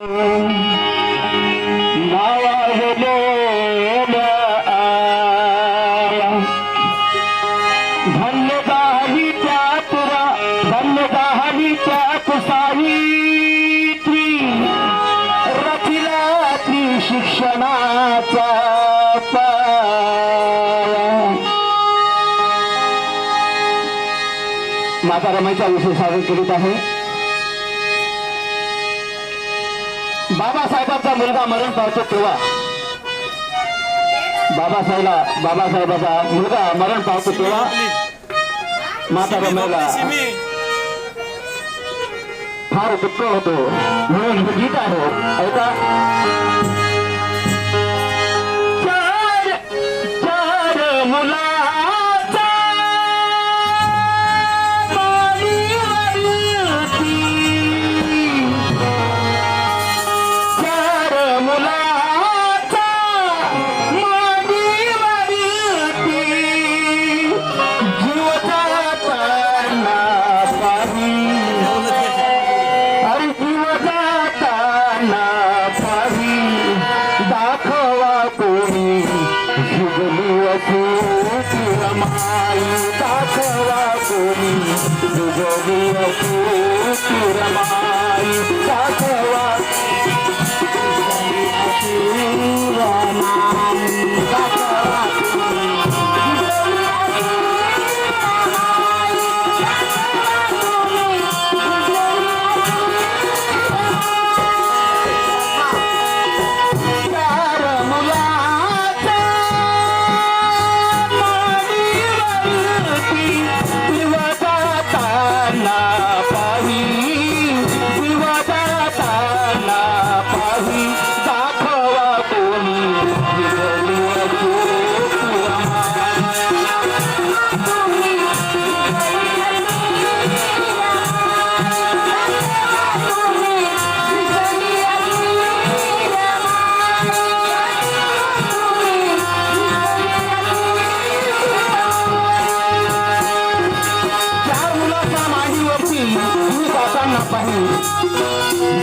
शिक्षणाचा माता रमाईचा विषय सादर करीत आहे. बाबासाहेबांचा मुलगा मरण पावतो तेव्हा बाबासाहेबाचा मुलगा मरण पावतो तेव्हा माता रमाईला फार दुःख होतो. म्हणून हे गीत आहे ऐका.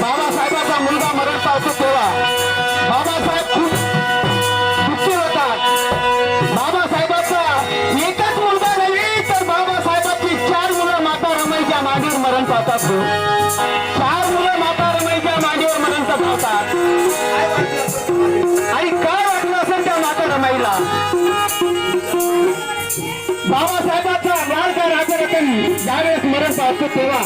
बाबासाहेबांचा मुलगा मरण पावतो तेव्हा बाबासाहेब खूप दुःखी होतात. बाबासाहेबांचा एकच मुलगा नव्हे तर बाबासाहेबांची 4 मुलं माता रमाईच्या मांडीवर मरण पावतात. 4 मुलं माता रमाईच्या मांडीवर मरण पावतात. आणि काय वाटलं असेल त्या माता रमाईला. बाबासाहेबांचा लाडका राजरतन ज्यावेळेस मरण पावतो तेव्हा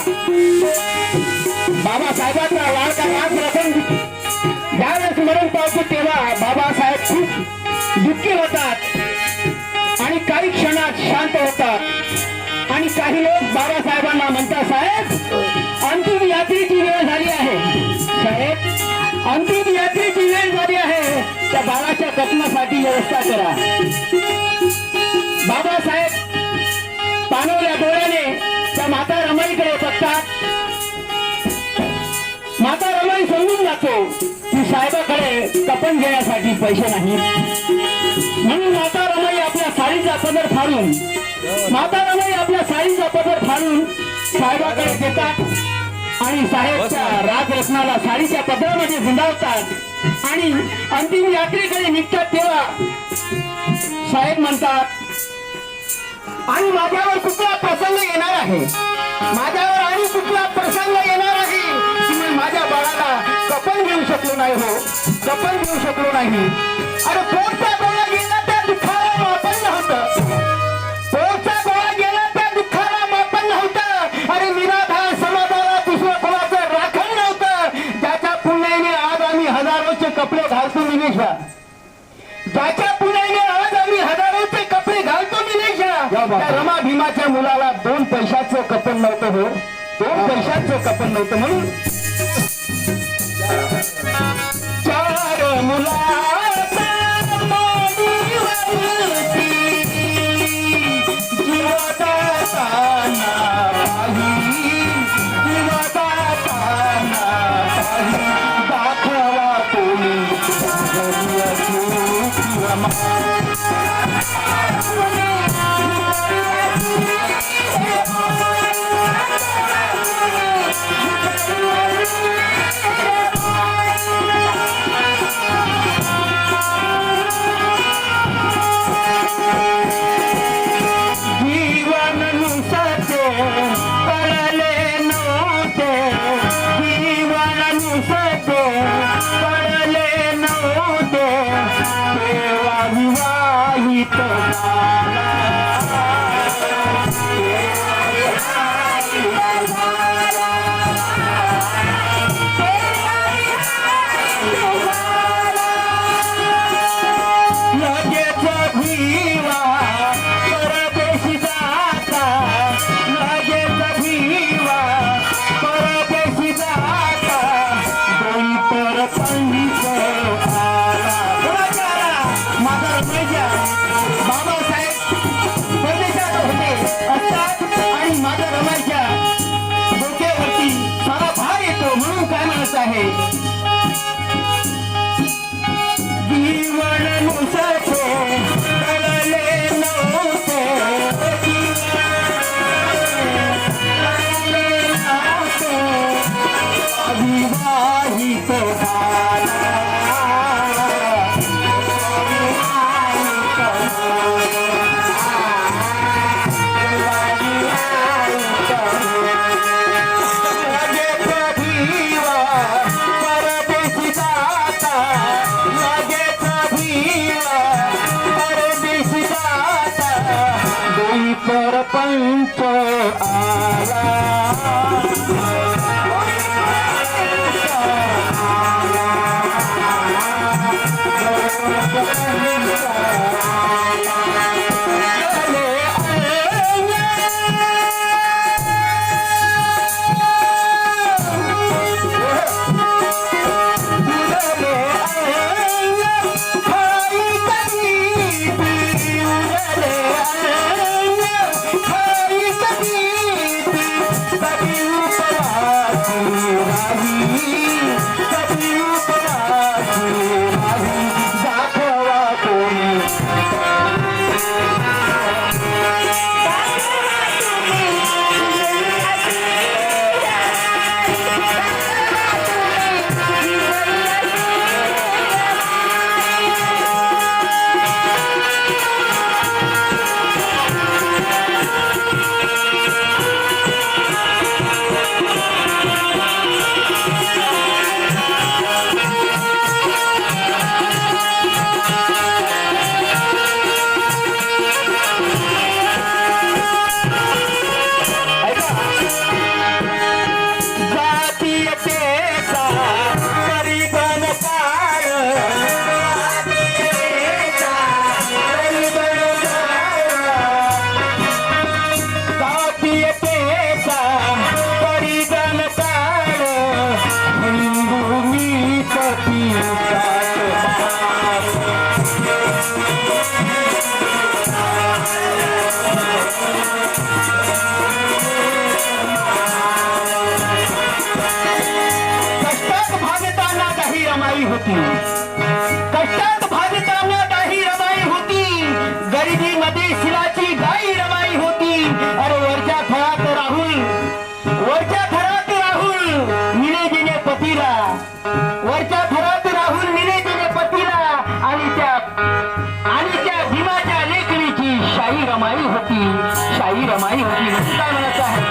बाबासाहेबांचा लाडका राजरतन ज्यावेळेस मरण पावतो तेव्हा बाबासाहेब खूप दुःखी होतात आणि काही क्षणात शांत होतात. आणि काही लोक बाबासाहेबांना म्हणतात, साहेब अंतिम यात्रेची वेळ झाली आहे. साहेब अंतिम यात्रेची वेळ झाली आहे, त्या बाळाच्या दफनासाठी व्यवस्था करा. बाबासाहेब पाणवल्या डोळ्याने त्या माता रमाईकडे बघतात. माता रमाई समजून जातो की साहेबाकडे कपन घेण्यासाठी पैसे नाहीत. म्हणून माता रमाई आपल्या साडीचा पदर फाडून साहेबाकडे देतात आणि साहेबच्या राजरत्नाला साडीच्या पदरामध्ये गुंडाळतात. आणि अंतिम यात्रेकडे निघतात तेव्हा साहेब म्हणतात, आणि माझ्यावर कुठला प्रसंग येणार आहे, की माझ्या बाळाला कपन घेऊ शकलो नाही. अरे पोटचा गोळा गेला त्या दुःखाला मापन नव्हतं. अरे निराधार समाजाला दुसरं कोणाचं राखण नव्हतं. ज्याच्या पुण्याने आज आम्ही हजारोचे कपडे घालतो निलेशा. त्या रमा भीमाच्या मुलाला 2 पैशाचं कपन नव्हतं. 2 पैशाचं कपन नव्हतं. म्हणून 4 मुलाचा मांडीवरती जीवाचा ताना दाखवा कोणी रमा. तो झाला. लगेच भिवा परदेशी जाता, लगेच भिवा परदेशी जाता, दोन परपंच आला. माझा रमैया बाबासाहेब परदेशात होते असतात आणि माझा रमैया डोक्यावरती सारा भार येतो म्हणून काय म्हणत आहे, जीवन नुसते कळले नव्हते, अविवाहित झाला. परपंच आला. कष्टात भाजताना काही रमाई होती, गरिबीमध्ये शिलाची गाई रमाई होती. अरे वरच्या थरात राहुल निले दिले पतीला, वरच्या थरात राहुल निले दिले पतीला, आणि त्या भीमाच्या लेकरीची शाही रमाई होती. काय म्हणत आहे,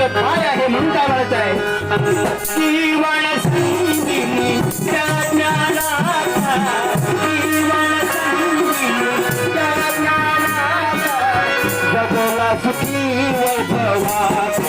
काय आहे म्हणून काय म्हणत आहे जीवन संगीनी त्या ज्ञानाचा जीवन संगीनी त्या ज्ञानाचा जगला सुखी वैभवाचा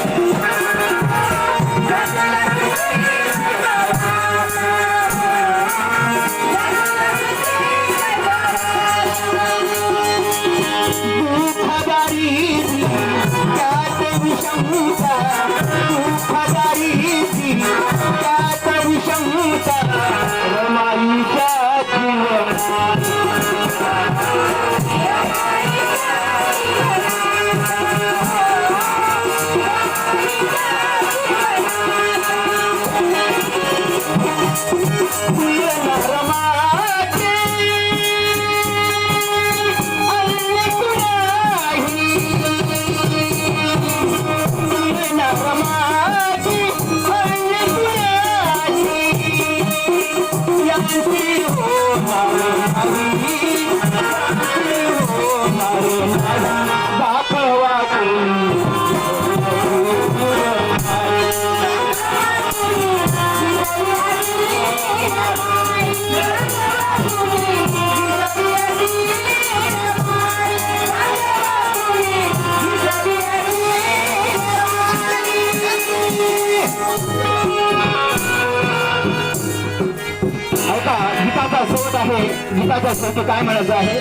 गीताचा शब्द काय म्हणायचं आहे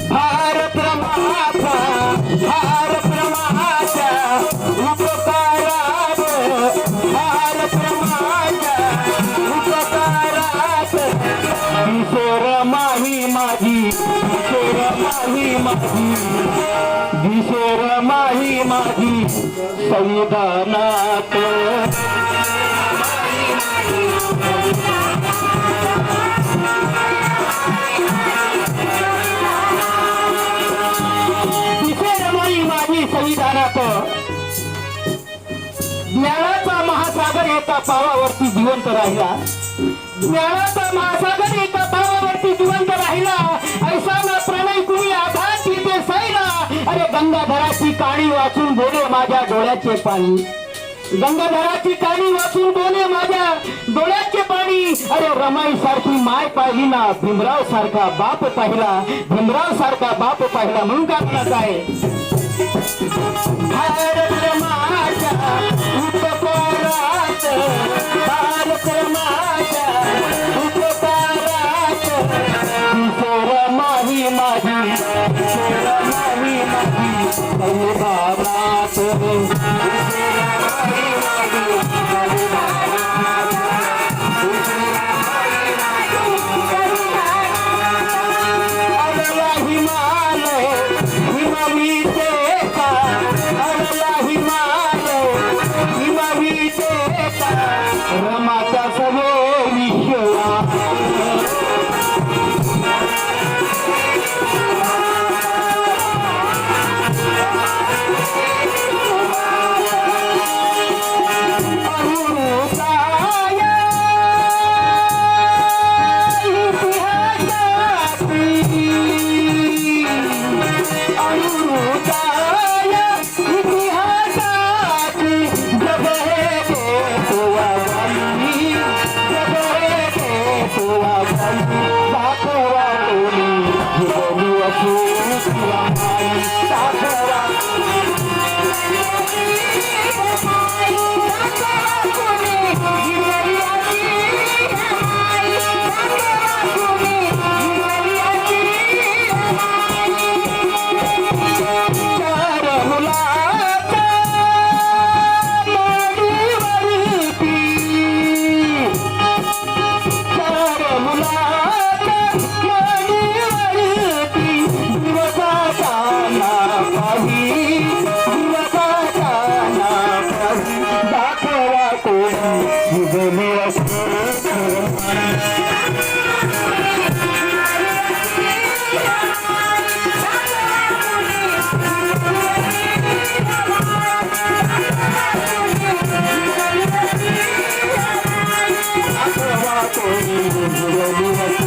भारत रमाचा भारत रमाचा उपकारात भारत रमाचा उपकारात किशोर माही माझी किशोर माही माझी किशोर माही माझी संविधानात संविधानात ज्ञानाचा महासागर एका पावावरती जिवंत राहिला ज्ञानाचा महासागर एका पावावरती जिवंत राहिला ऐसा ना प्रणय कुणी आघात तिथे सैला अरे गंगाधराची काणी वाचून बोले माझ्या डोळ्याचे पाणी गंगाधराची काणी वाचून बोले माझ्या डोळ्याचे पाणी अरे रमाई सारखी माय पाहिली ना भीमराव सारखा बाप पाहिला भीमराव सारखा बाप पाहिला म्हणून काय म्हणत आहे भारत रमाचा उपकारात भारत रमाचा उपकारात किशोर माही माझी किशोर माही माझी संविधानात हिमालय हिमवीचे रमाचा सगळे विश्वा कोणी